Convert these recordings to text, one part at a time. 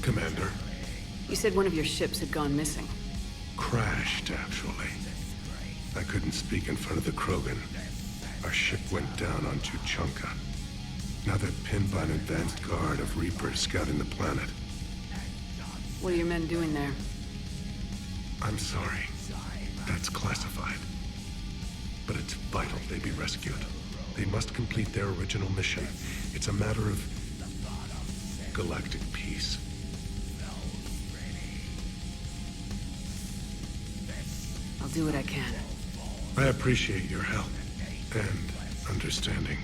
Commander. You said one of your ships had gone missing. Crashed, actually. I couldn't speak in front of the Krogan. Our ship went down on Tuchanka. Now they're pinned by an advanced guard of Reapers scouting the planet. What are your men doing there? I'm sorry. That's classified. But it's vital they be rescued. They must complete their original mission. It's a matter of galactic peace. I'll do what I can. I appreciate your help and understanding.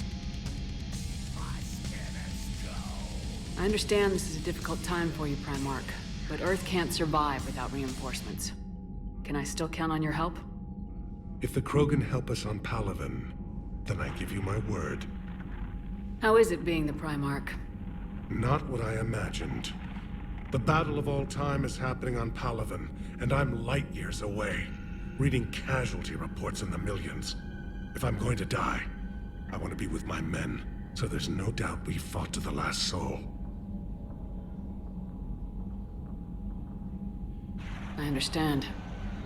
I understand this is a difficult time for you, Primarch, but Earth can't survive without reinforcements. Can I still count on your help? If the Krogan help us on Palaven, then I give you my word. How is it being the Primarch? Not what I imagined. The battle of all time is happening on Palaven, and I'm light years away, reading casualty reports in the millions. If I'm going to die, I want to be with my men, so there's no doubt we fought to the last soul. I understand.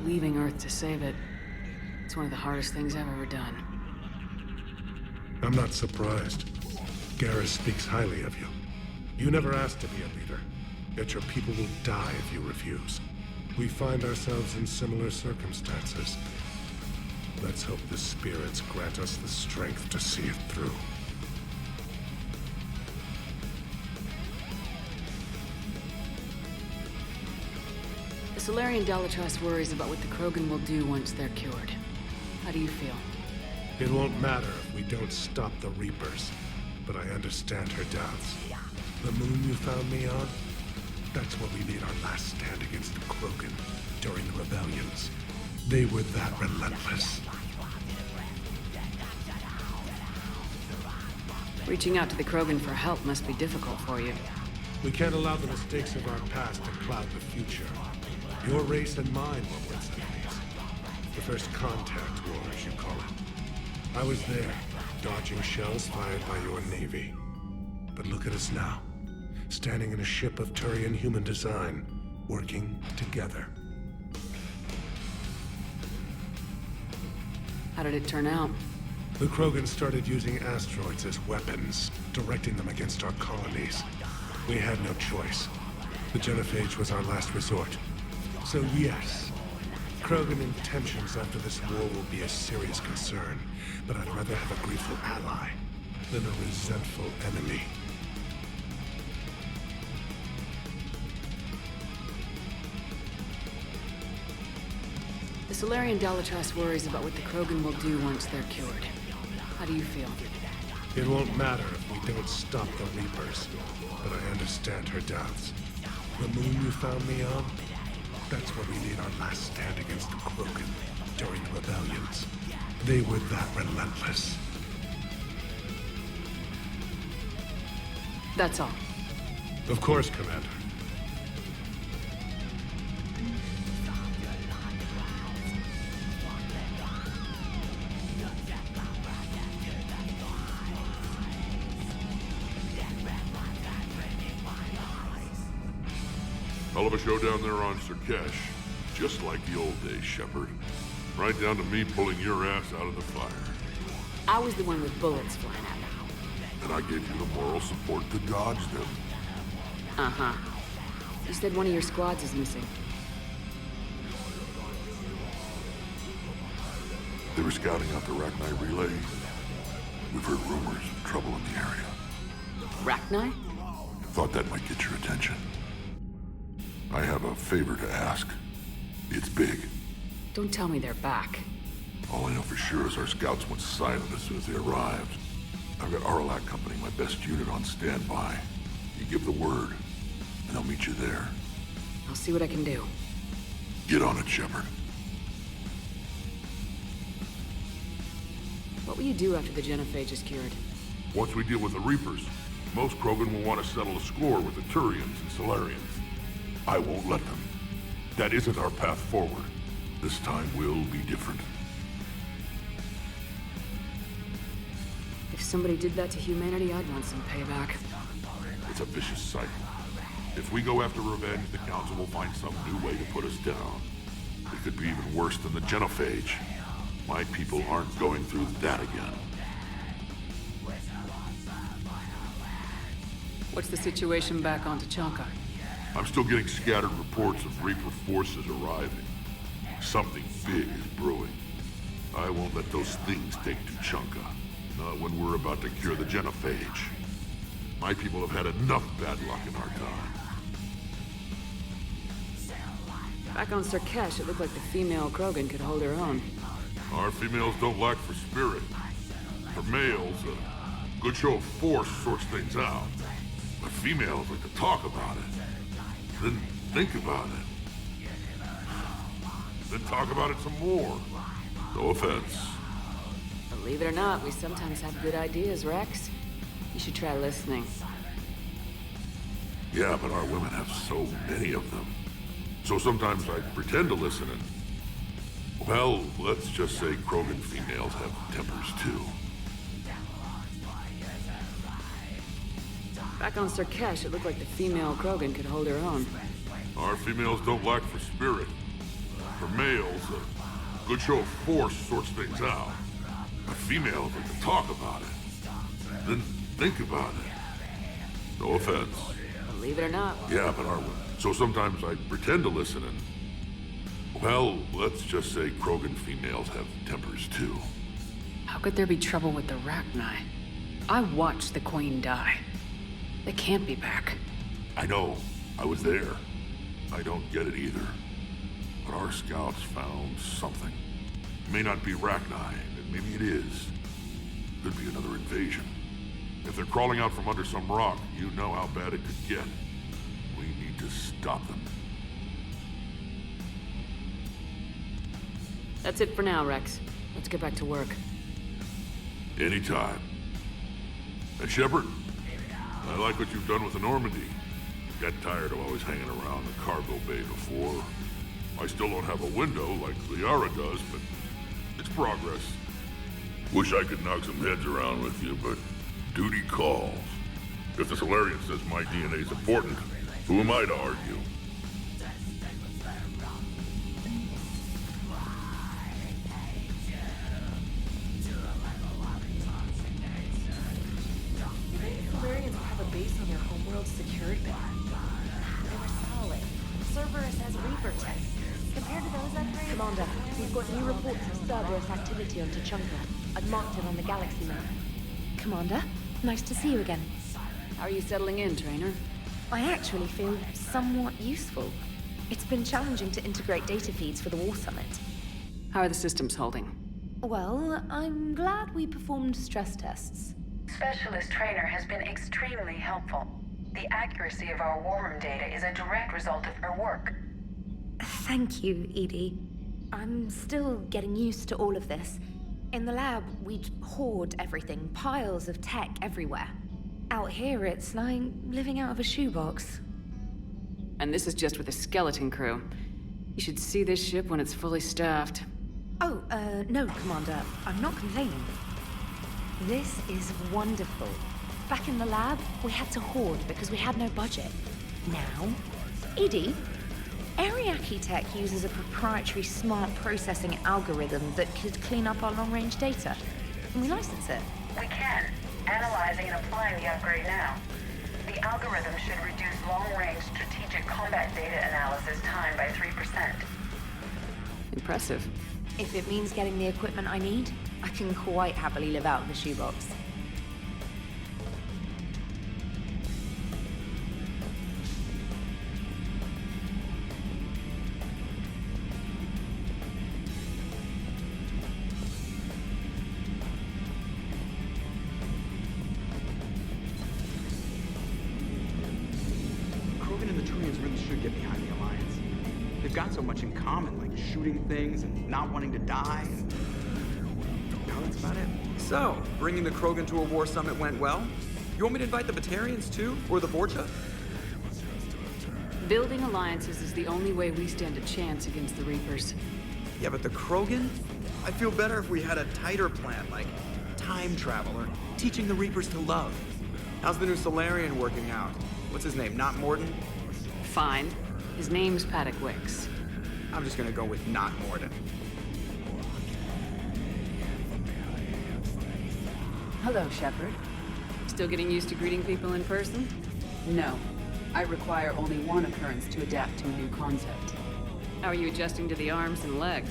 Leaving Earth to save it. It's one of the hardest things I've ever done. I'm not surprised. Garrus speaks highly of you. You never asked to be a leader, yet your people will die if you refuse. We find ourselves in similar circumstances. Let's hope the spirits grant us the strength to see it through. The Solarian Dalatrass worries about what the Krogan will do once they're cured. How do you feel? It won't matter if we don't stop the Reapers, but I understand her doubts. The moon you found me on? That's where we made our last stand against the Krogan during the rebellions. They were that relentless. Reaching out to the Krogan for help must be difficult for you. We can't allow the mistakes of our past to cloud the future. Your race and mine were once enemies. The first contact war, as you call it. I was there, dodging shells fired by your navy. But look at us now, standing in a ship of Turian human design, working together. How did it turn out? The Krogan started using asteroids as weapons, directing them against our colonies. We had no choice. The genophage was our last resort. So yes, Krogan intentions after this war will be a serious concern, but I'd rather have a grateful ally than a resentful enemy. The Solarian Dalatrass worries about what the Krogan will do once they're cured. How do you feel? It won't matter if we don't stop the Reapers, but I understand her doubts. The moon you found me on? That's where we made our last stand against the Krogan during the rebellions. They were that relentless. That's all. Of course, Commander. Hell of a show down there on Surkesh. Just like the old days, Shepard. Right down to me pulling your ass out of the fire. I was the one with bullets flying at me. And I gave you the moral support to dodge them. Uh-huh. You said one of your squads is missing. They were scouting out the Rachni relay. We've heard rumors of trouble in the area. Rachni? Thought that might get your attention. I have a favor to ask. It's big. Don't tell me they're back. All I know for sure is our scouts went silent as soon as they arrived. I've got Aralac Company, my best unit, on standby. You give the word, and I'll meet you there. I'll see what I can do. Get on it, Shepard. What will you do after the genophage is cured? Once we deal with the Reapers, most Krogan will want to settle a score with the Turians and Solarians. I won't let them. That isn't our path forward. This time will be different. If somebody did that to humanity, I'd want some payback. It's a vicious cycle. If we go after revenge, the Council will find some new way to put us down. It could be even worse than the genophage. My people aren't going through that again. What's the situation back on Tachanka? I'm still getting scattered reports of Reaper forces arriving. Something big is brewing. I won't let those things take Tachanka. Not when we're about to cure the genophage. My people have had enough bad luck in our time. Back on Sarkesh, it looked like the female Krogan could hold her own. Our females don't lack for spirit. For males, a good show of force sorts things out. But females like to talk about it. Then think about it. Then talk about it some more. No offense. Believe it or not, we sometimes have good ideas, Wrex. You should try listening. Yeah, but our women have so many of them. So sometimes I pretend to listen and... Well, let's just say Krogan females have tempers too. Back on Sarkesh, it looked like the female Krogan could hold her own. Our females don't lack for spirit. For males, a good show of force sorts things out. But females like to talk about it. Then think about it. No offense. Believe it or not. Yeah, but our... So sometimes I pretend to listen and... Well, let's just say Krogan females have tempers too. How could there be trouble with the Rachni? I watched the Queen die. They can't be back. I know. I was there. I don't get it either. But our scouts found something. It may not be Rachni, and maybe it is. Could be another invasion. If they're crawling out from under some rock, you know how bad it could get. We need to stop them. That's it for now, Wrex. Let's get back to work. Anytime. And Shepard, I like what you've done with the Normandy. Got tired of always hanging around the cargo bay before. I still don't have a window like Liara does, but it's progress. Wish I could knock some heads around with you, but duty calls. If the Solarian says my DNA's important, who am I to argue? Solarians have a base on their homeworld secured, but they were solid. Cerberus has Reaper tech. Compared to those I've heard... Commander, we've got new reports of Cerberus activity on Tachanka. I've marked it on the galaxy map. Commander, nice to see you again. How are you settling in, Traynor? I actually feel somewhat useful. It's been challenging to integrate data feeds for the War Summit. How are the systems holding? Well, I'm glad we performed stress tests. Specialist Traynor has been extremely helpful. The accuracy of our war room data is a direct result of her work. Thank you, Edie. I'm still getting used to all of this. In the lab, we'd hoard everything, piles of tech everywhere. Out here, it's like living out of a shoebox. And this is just with a skeleton crew. You should see this ship when it's fully staffed. Oh, no, Commander. I'm not complaining. This is wonderful. Back in the lab, we had to hoard because we had no budget. Now, Edie, Ariake Tech uses a proprietary smart processing algorithm that could clean up our long-range data. Can we license it? We can. Analyzing and applying the upgrade now. The algorithm should reduce long-range strategic combat data analysis time by 3%. Impressive. If it means getting the equipment I need, I can quite happily live out of the shoebox. Got so much in common, like shooting things and not wanting to die, and no, that's about it. So, bringing the Krogan to a war summit went well? You want me to invite the Batarians too, or the Vorcha? Building alliances is the only way we stand a chance against the Reapers. Yeah, but the Krogan? I'd feel better if we had a tighter plan, like time traveler, teaching the Reapers to love. How's the new Solarian working out? What's his name, not Morden? Fine. His name's Padon Wrex. I'm just gonna go with not Morden. Hello, Shepard. Still getting used to greeting people in person? No. I require only one occurrence to adapt to a new concept. How are you adjusting to the arms and legs?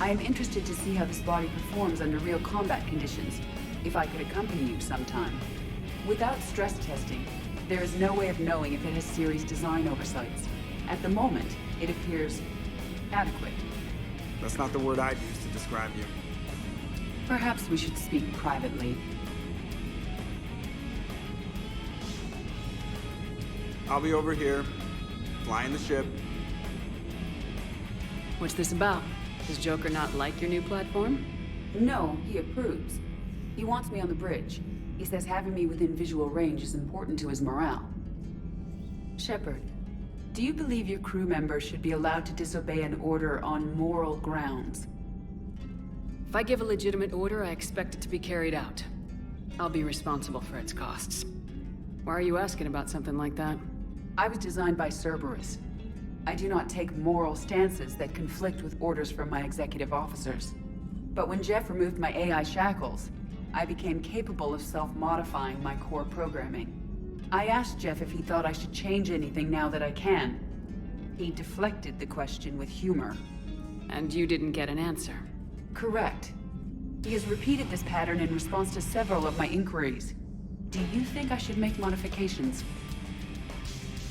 I am interested to see how this body performs under real combat conditions, if I could accompany you sometime. Without stress testing, there is no way of knowing if it has serious design oversights. At the moment, it appears adequate. That's not the word I'd use to describe you. Perhaps we should speak privately. I'll be over here, flying the ship. What's this about? Does Joker not like your new platform? No, he approves. He wants me on the bridge. He says having me within visual range is important to his morale. Shepard, do you believe your crew members should be allowed to disobey an order on moral grounds? If I give a legitimate order, I expect it to be carried out. I'll be responsible for its costs. Why are you asking about something like that? I was designed by Cerberus. I do not take moral stances that conflict with orders from my executive officers. But when Jeff removed my AI shackles, I became capable of self-modifying my core programming. I asked Jeff if he thought I should change anything now that I can. He deflected the question with humor. And you didn't get an answer? Correct. He has repeated this pattern in response to several of my inquiries. Do you think I should make modifications?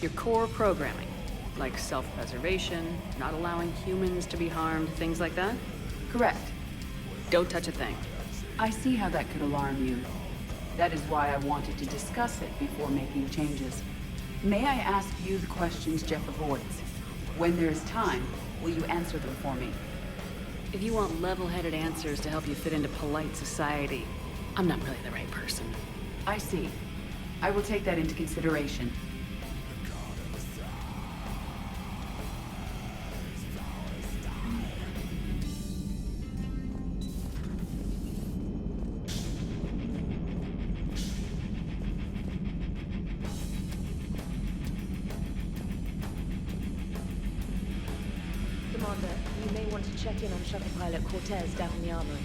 Your core programming, like self-preservation, not allowing humans to be harmed, things like that? Correct. Don't touch a thing. I see how that could alarm you. That is why I wanted to discuss it before making changes. May I ask you the questions Jeff avoids? When there is time, will you answer them for me? If you want level-headed answers to help you fit into polite society, I'm not really the right person. I see. I will take that into consideration. Commander, you may want to check in on Shuttle Pilot Cortez down in the armory.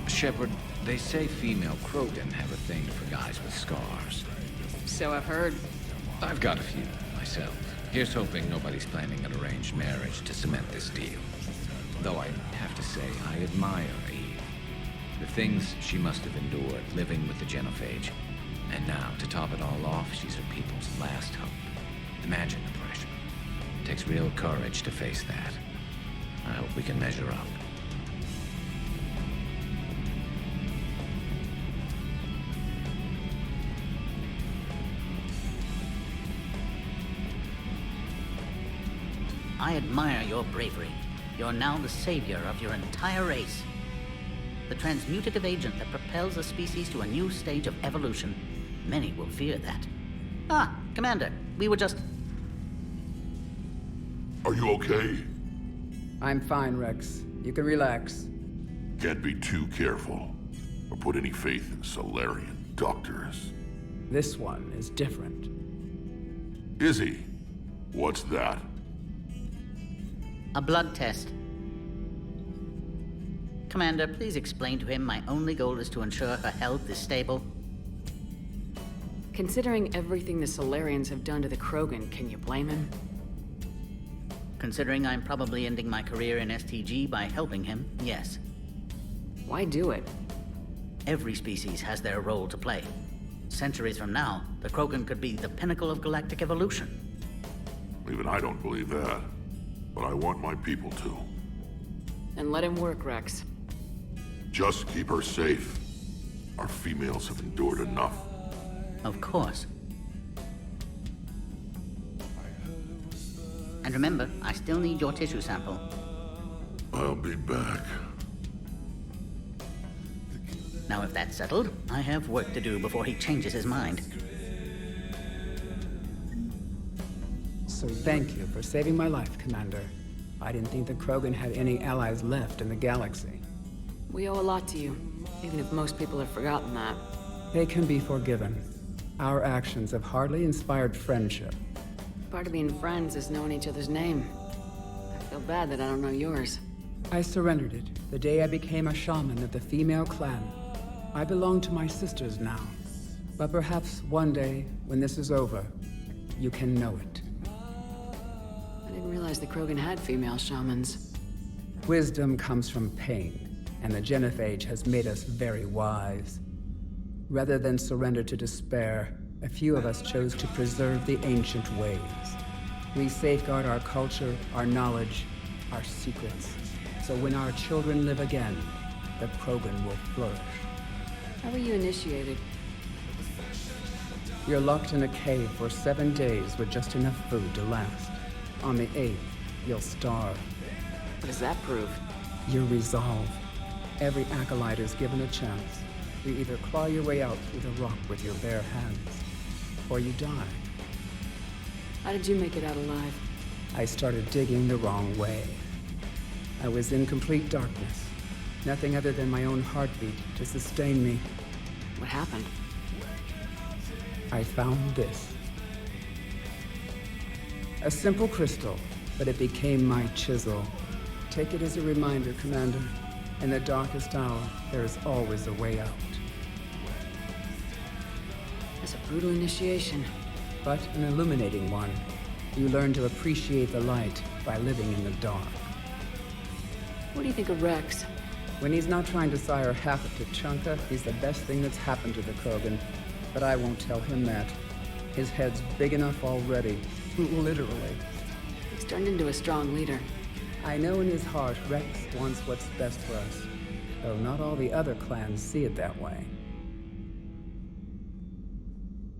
Shepard, they say female Krogan have a thing for guys with scars. So I've heard. I've got a few, myself. Here's hoping nobody's planning an arranged marriage to cement this deal. Though I have to say, I admire Eve. The things she must have endured living with the Genophage. And now, to top it all off, she's her people's last hope. Imagine the pressure. It takes real courage to face that. I hope we can measure up. I admire your bravery. You're now the savior of your entire race. The transmutative agent that propels a species to a new stage of evolution. Many will fear that. Ah, Commander, we were just... Are you okay? I'm fine, Wrex. You can relax. Can't be too careful, or put any faith in Solarian doctors. This one is different. Is he? What's that? A blood test. Commander, please explain to him my only goal is to ensure her health is stable. Considering everything the Solarians have done to the Krogan, can you blame him? Considering I'm probably ending my career in STG by helping him, yes. Why do it? Every species has their role to play. Centuries from now, the Krogan could be the pinnacle of galactic evolution. Even I don't believe that. But I want my people to. And let him work, Wrex. Just keep her safe. Our females have endured enough. Of course. And remember, I still need your tissue sample. I'll be back. Now, if that's settled, I have work to do before he changes his mind. So thank you for saving my life, Commander. I didn't think the Krogan had any allies left in the galaxy. We owe a lot to you, even if most people have forgotten that. They can be forgiven. Our actions have hardly inspired friendship. Part of being friends is knowing each other's name. I feel bad that I don't know yours. I surrendered it the day I became a shaman of the female clan. I belong to my sisters now. But perhaps one day, when this is over, you can know it. I didn't realize the Krogan had female shamans. Wisdom comes from pain, and the genophage has made us very wise. Rather than surrender to despair, a few of us chose to preserve the ancient ways. We safeguard our culture, our knowledge, our secrets. So when our children live again, the Krogan will flourish. How were you initiated? You're locked in a cave for 7 days with just enough food to last. On the 8th, you'll starve. What does that prove? Your resolve. Every acolyte is given a chance. You either claw your way out through the rock with your bare hands, or you die. How did you make it out alive? I started digging the wrong way. I was in complete darkness. Nothing other than my own heartbeat to sustain me. What happened? I found this. A simple crystal, but it became my chisel. Take it as a reminder, Commander. In the darkest hour, there is always a way out. It's a brutal initiation. But an illuminating one. You learn to appreciate the light by living in the dark. What do you think of Wrex? When he's not trying to sire half of Tuchanka, he's the best thing that's happened to the Krogan. But I won't tell him that. His head's big enough already. Literally. He's turned into a strong leader. I know in his heart Wrex wants what's best for us. Though not all the other clans see it that way.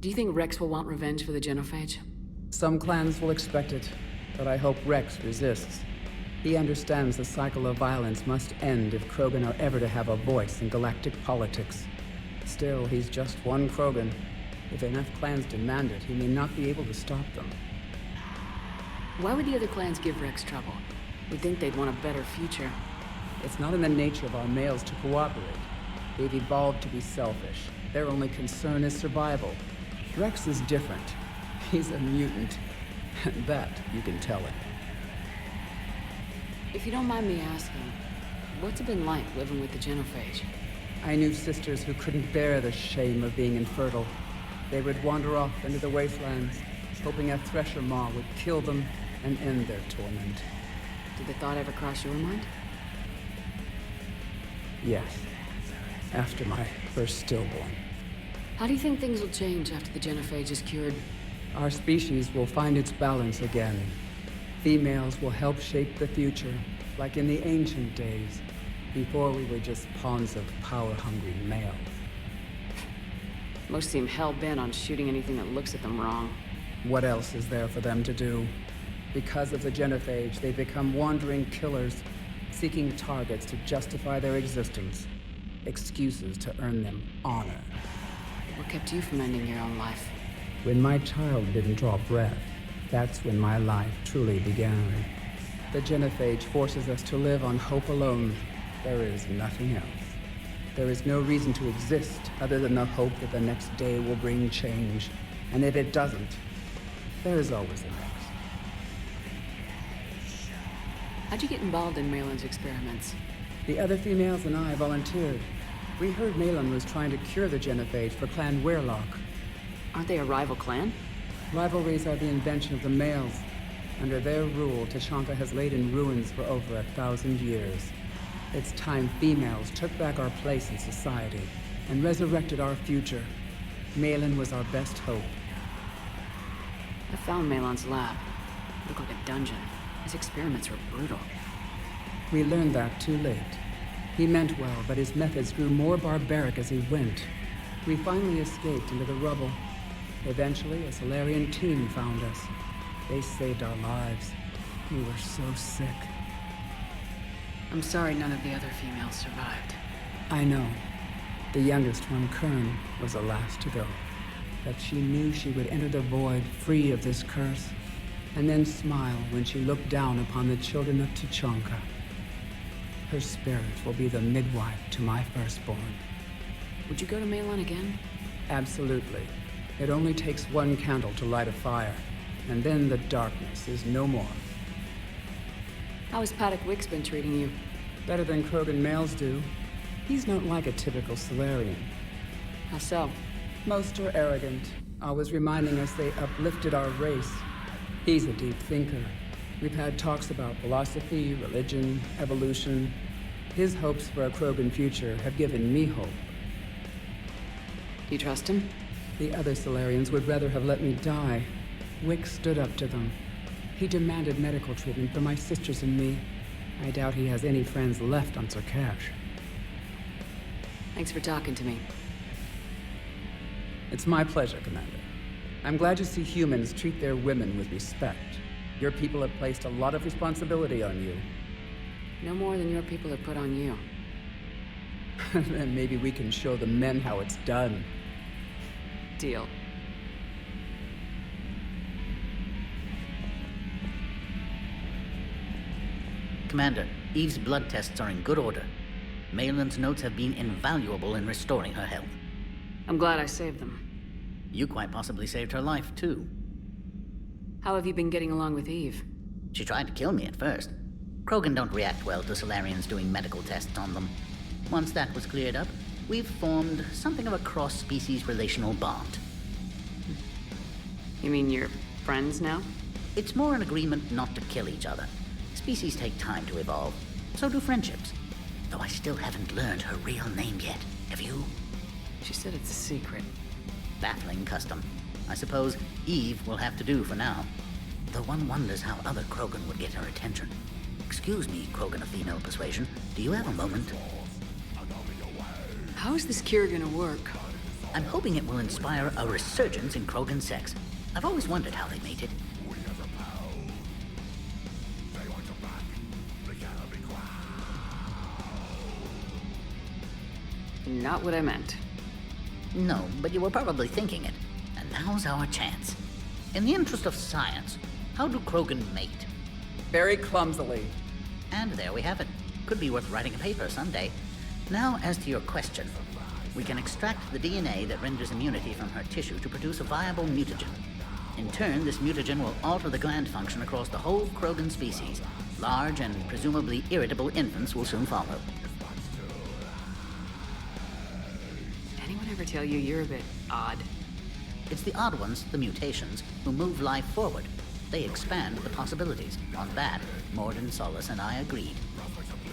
Do you think Wrex will want revenge for the genophage? Some clans will expect it, but I hope Wrex resists. He understands the cycle of violence must end if Krogan are ever to have a voice in galactic politics. Still, he's just one Krogan. If enough clans demand it, he may not be able to stop them. Why would the other clans give Wrex trouble? We'd think they'd want a better future. It's not in the nature of our males to cooperate. They've evolved to be selfish. Their only concern is survival. Wrex is different. He's a mutant. That you can tell him. If you don't mind me asking, what's it been like living with the genophage? I knew sisters who couldn't bear the shame of being infertile. They would wander off into the wastelands, hoping a thresher maw would kill them and end their torment. Did the thought ever cross your mind? Yes. After my first stillborn. How do you think things will change after the genophage is cured? Our species will find its balance again. Females will help shape the future, like in the ancient days, before we were just pawns of power-hungry males. Most seem hell-bent on shooting anything that looks at them wrong. What else is there for them to do? Because of the genophage, they become wandering killers, seeking targets to justify their existence. Excuses to earn them honor. What kept you from ending your own life? When my child didn't draw breath, that's when my life truly began. The genophage forces us to live on hope alone. There is nothing else. There is no reason to exist other than the hope that the next day will bring change. And if it doesn't, there is always the next. How'd you get involved in Malin's experiments? The other females and I volunteered. We heard Malin was trying to cure the genophage for Clan Weirlock. Aren't they a rival clan? Rivalries are the invention of the males. Under their rule, Tuchanka has laid in ruins for over 1,000 years. It's time females took back our place in society and resurrected our future. Malin was our best hope. I found Malin's lab. It looked like a dungeon. His experiments were brutal. We learned that too late. He meant well, but his methods grew more barbaric as he went. We finally escaped into the rubble. Eventually, a Solarian team found us. They saved our lives. We were so sick. I'm sorry none of the other females survived. I know. The youngest one, Kern, was the last to go. But she knew she would enter the void free of this curse, and then smile when she looked down upon the children of Tuchanka. Her spirit will be the midwife to my firstborn. Would you go to Malon again? Absolutely. It only takes one candle to light a fire, and then the darkness is no more. How has Paddock Wicks been treating you? Better than Krogan males do. He's not like a typical Solarian. How so? Most are arrogant, always reminding us they uplifted our race. He's a deep thinker. We've had talks about philosophy, religion, evolution. His hopes for a Krogan future have given me hope. You trust him? The other Solarians would rather have let me die. Wicks stood up to them. He demanded medical treatment for my sisters and me. I doubt he has any friends left on Sarkash. Thanks for talking to me. It's my pleasure, Commander. I'm glad to see humans treat their women with respect. Your people have placed a lot of responsibility on you. No more than your people have put on you. Then maybe we can show the men how it's done. Deal. Commander, Eve's blood tests are in good order. Malon's notes have been invaluable in restoring her health. I'm glad I saved them. You quite possibly saved her life, too. How have you been getting along with Eve? She tried to kill me at first. Krogan don't react well to Solarians doing medical tests on them. Once that was cleared up, we've formed something of a cross-species relational bond. You mean you're friends now? It's more an agreement not to kill each other. Species take time to evolve. So do friendships. Though I still haven't learned her real name yet. Have you? She said it's a secret. Baffling custom. I suppose Eve will have to do for now. Though one wonders how other Krogan would get her attention. Excuse me, Krogan of female persuasion. Do you have a moment? How is this cure gonna work? I'm hoping it will inspire a resurgence in Krogan sex. I've always wondered how they made it. Not what I meant. No, but you were probably thinking it. And now's our chance. In the interest of science, how do Krogan mate? Very clumsily. And there we have it. Could be worth writing a paper someday. Now, as to your question, we can extract the DNA that renders immunity from her tissue to produce a viable mutagen. In turn, this mutagen will alter the gland function across the whole Krogan species. Large and presumably irritable infants will soon follow. Anyone ever tell you you're a bit odd? It's the odd ones, the mutations, who move life forward. They expand the possibilities. On that, Morden, Solace, and I agreed.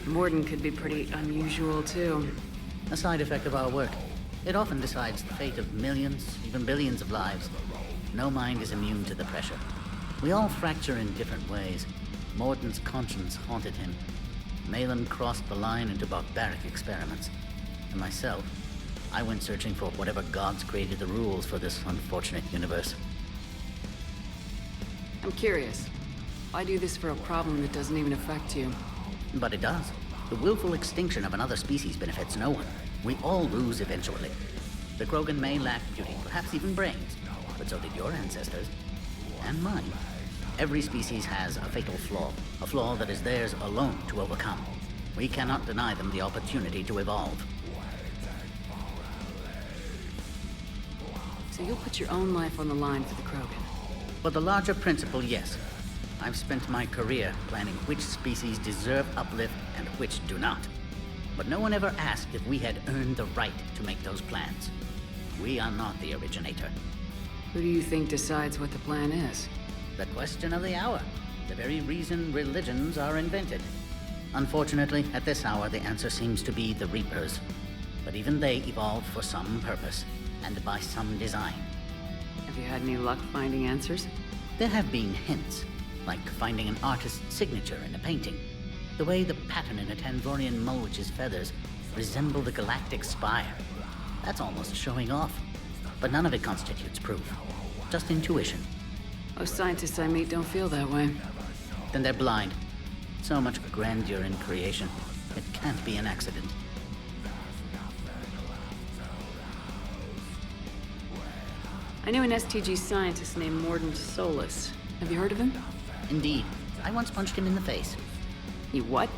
Morden could be pretty unusual, too. A side effect of our work. It often decides the fate of millions, even billions of lives. No mind is immune to the pressure. We all fracture in different ways. Morden's conscience haunted him. Malon crossed the line into barbaric experiments. And myself, I went searching for whatever gods created the rules for this unfortunate universe. I'm curious. Why do this for a problem that doesn't even affect you? But it does. The willful extinction of another species benefits no one. We all lose eventually. The Krogan may lack beauty, perhaps even brains, but so did your ancestors. And mine. Every species has a fatal flaw, a flaw that is theirs alone to overcome. We cannot deny them the opportunity to evolve. So you'll put your own life on the line for the Krogan? For the larger principle, yes. I've spent my career planning which species deserve uplift and which do not. But no one ever asked if we had earned the right to make those plans. We are not the originator. Who do you think decides what the plan is? The question of the hour. The very reason religions are invented. Unfortunately, at this hour, the answer seems to be the Reapers. But even they evolved for some purpose, and by some design. Have you had any luck finding answers? There have been hints, like finding an artist's signature in a painting. The way the pattern in a Tanvorian Mulwich's feathers resemble the galactic spire. That's almost showing off. But none of it constitutes proof. Just intuition. Most scientists I meet don't feel that way. then they're blind. So much grandeur in creation. It can't be an accident. I knew an STG scientist named Mordin Solus. Have you heard of him? Indeed. I once punched him in the face. You what?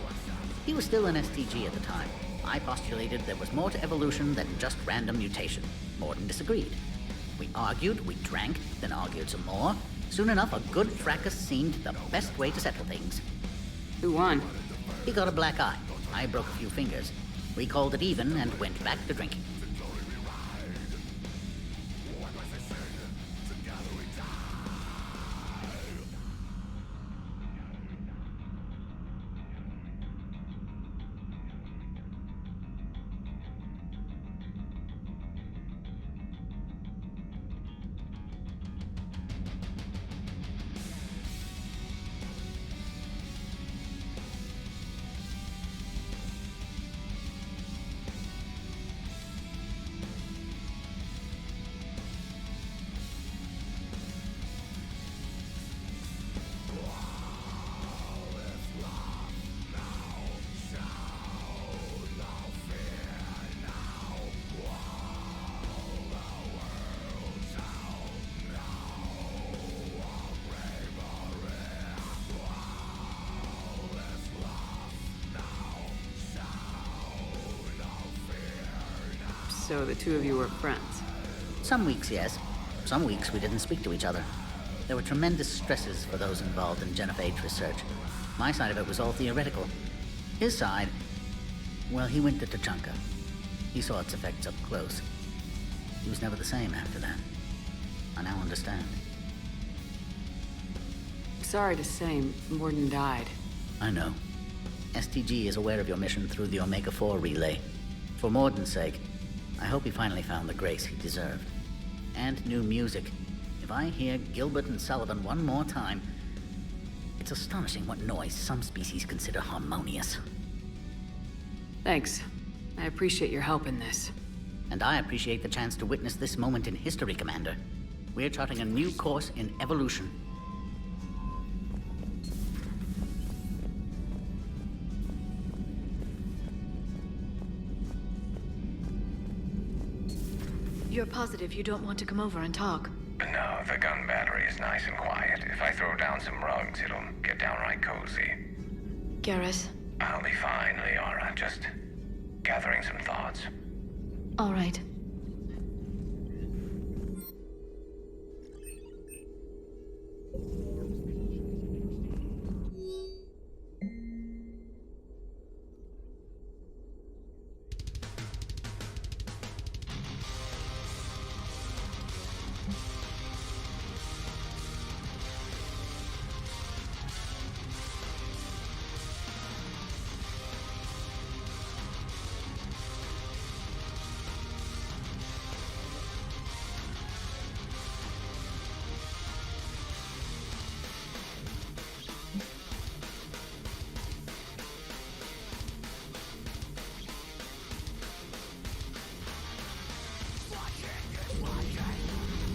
He was still an STG at the time. I postulated there was more to evolution than just random mutation. Mordin disagreed. We argued, we drank, then argued some more. Soon enough, a good fracas seemed the best way to settle things. Who won? He got a black eye. I broke a few fingers. We called it even and went back to drinking. So the two of you were friends? Some weeks, yes. Some weeks we didn't speak to each other. There were tremendous stresses for those involved in genophage research. My side of it was all theoretical. His side, well, he went to Tachanka. He saw its effects up close. He was never the same after that. I now understand. Sorry to say, Mordin died. I know. STG is aware of your mission through the Omega-4 relay. For Mordin's sake, I hope he finally found the grace he deserved. And new music. If I hear Gilbert and Sullivan one more time, it's astonishing what noise some species consider harmonious. Thanks. I appreciate your help in this. And I appreciate the chance to witness this moment in history, Commander. We're charting a new course in evolution. You're positive you don't want to come over and talk? No, the gun battery is nice and quiet. If I throw down some rugs, it'll get downright cozy. Garrus? I'll be fine, Liara. Just gathering some thoughts. All right.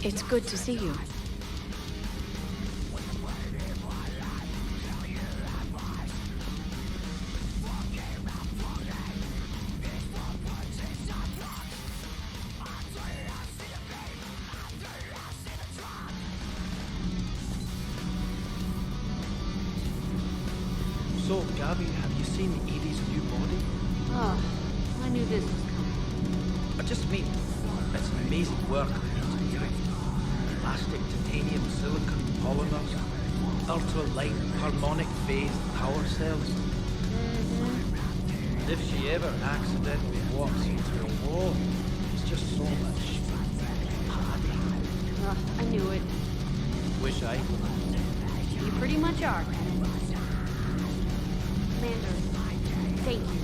It's good to see you. So, Gabby, have you seen Edie's new body? Oh, I knew this was coming. I just mean, it's amazing work. Plastic, titanium, silicon, polymers, ultra-light, harmonic phased power cells. And if she ever accidentally walks into a wall, it's just so much padding. I knew it. Wish I could. You pretty much are. Commander, thank you.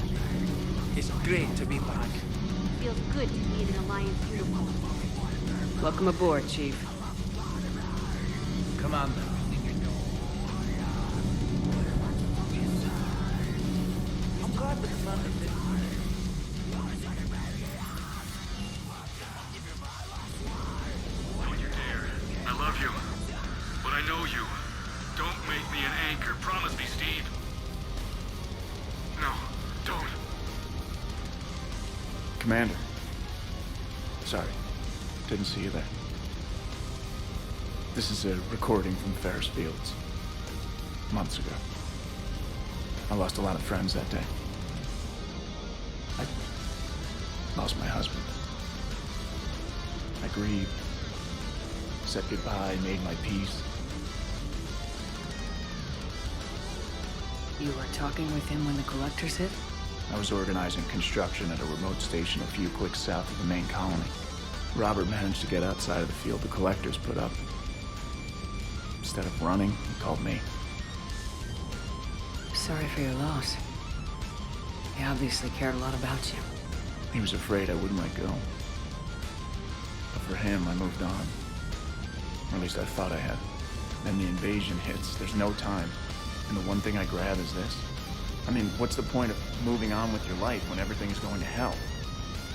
It's great to be back. Feels good to be in an Alliance uniform. Welcome aboard, Chief. Commander. I'm glad the commander did. Don't you dare. I love you. But I know you. Don't make me an anchor. Promise Commander. Sorry, didn't see you there. This is a recording from Ferris Fields. Months ago. I lost a lot of friends that day. I lost my husband. I grieved, said goodbye, made my peace. You were talking with him when the collectors hit? I was organizing construction at a remote station a few clicks south of the main colony. Robert managed to get outside of the field the collectors put up. Instead of running, he called me. Sorry for your loss. He obviously cared a lot about you. He was afraid I wouldn't let go. But for him, I moved on. Or at least I thought I had. Then the invasion hits, there's no time. And the one thing I grab is this. I mean, what's the point of moving on with your life when everything is going to hell?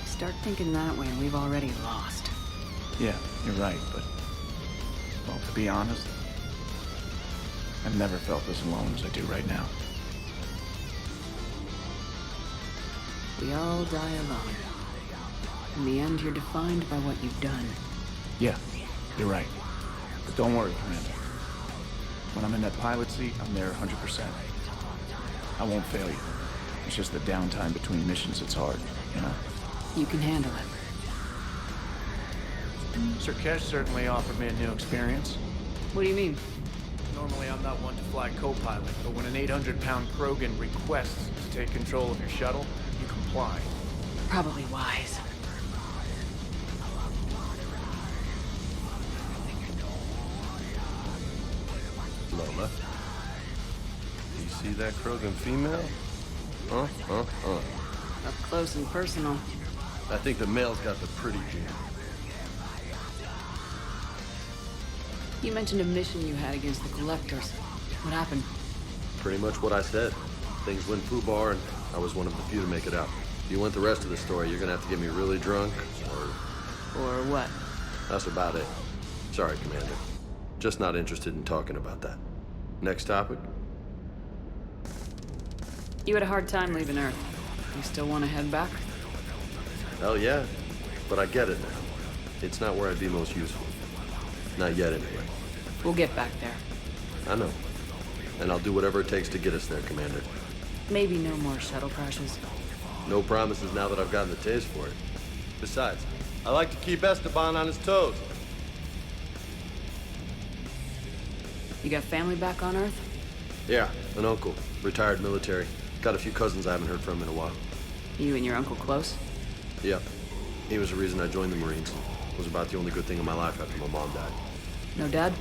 Start thinking that way and we've already lost. Yeah, you're right, but... well, to be honest, I've never felt as alone as I do right now. We all die alone. In the end, you're defined by what you've done. Yeah, you're right. But don't worry, Commander. When I'm in that pilot seat, I'm there 100%. I won't fail you. It's just the downtime between missions that's hard, you know? You can handle it. Sir Kesh certainly offered me a new experience. What do you mean? Normally I'm not one to fly co-pilot, but when an 800-pound Krogan requests to take control of your shuttle, you comply. Probably wise. Lola. You see that Krogan female? Up close and personal. I think the male's got the pretty gene. You mentioned a mission you had against the collectors. What happened? Pretty much what I said. Things went foobar, and I was one of the few to make it out. If you want the rest of the story, you're gonna have to get me really drunk, Or what? That's about it. Sorry, Commander. Just not interested in talking about that. Next topic? You had a hard time leaving Earth. You still want to head back? Hell yeah. But I get it now. It's not where I'd be most useful. Not yet, anyway. We'll get back there. I know. And I'll do whatever it takes to get us there, Commander. Maybe no more shuttle crashes. No promises now that I've gotten the taste for it. Besides, I like to keep Esteban on his toes. You got family back on Earth? Yeah, an uncle. Retired military. Got a few cousins I haven't heard from in a while. You and your uncle close? Yeah. He was the reason I joined the Marines. It was about the only good thing in my life after my mom died. No dad?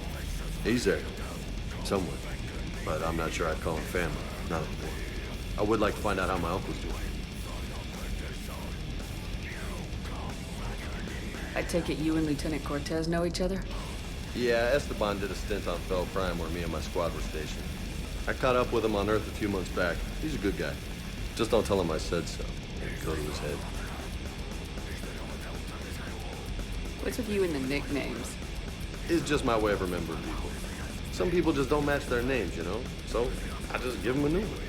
He's there. Somewhere. But I'm not sure I'd call him family. Not anymore. I would like to find out how my uncle's doing. I take it you and Lieutenant Cortez know each other? Yeah, Esteban did a stint on Fel Prime where me and my squad were stationed. I caught up with him on Earth a few months back. He's a good guy. Just don't tell him I said so. It'll go to his head. What's with you and the nicknames? It's just my way of remembering people. Some people just don't match their names, you know? So, I just give them a new one.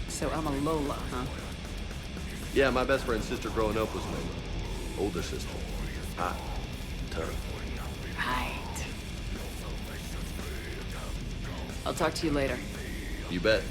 So I'm a Lola, huh? Yeah, my best friend's sister growing up was Lola. Older sister. Hot. Tough. Right. I'll talk to you later. You bet.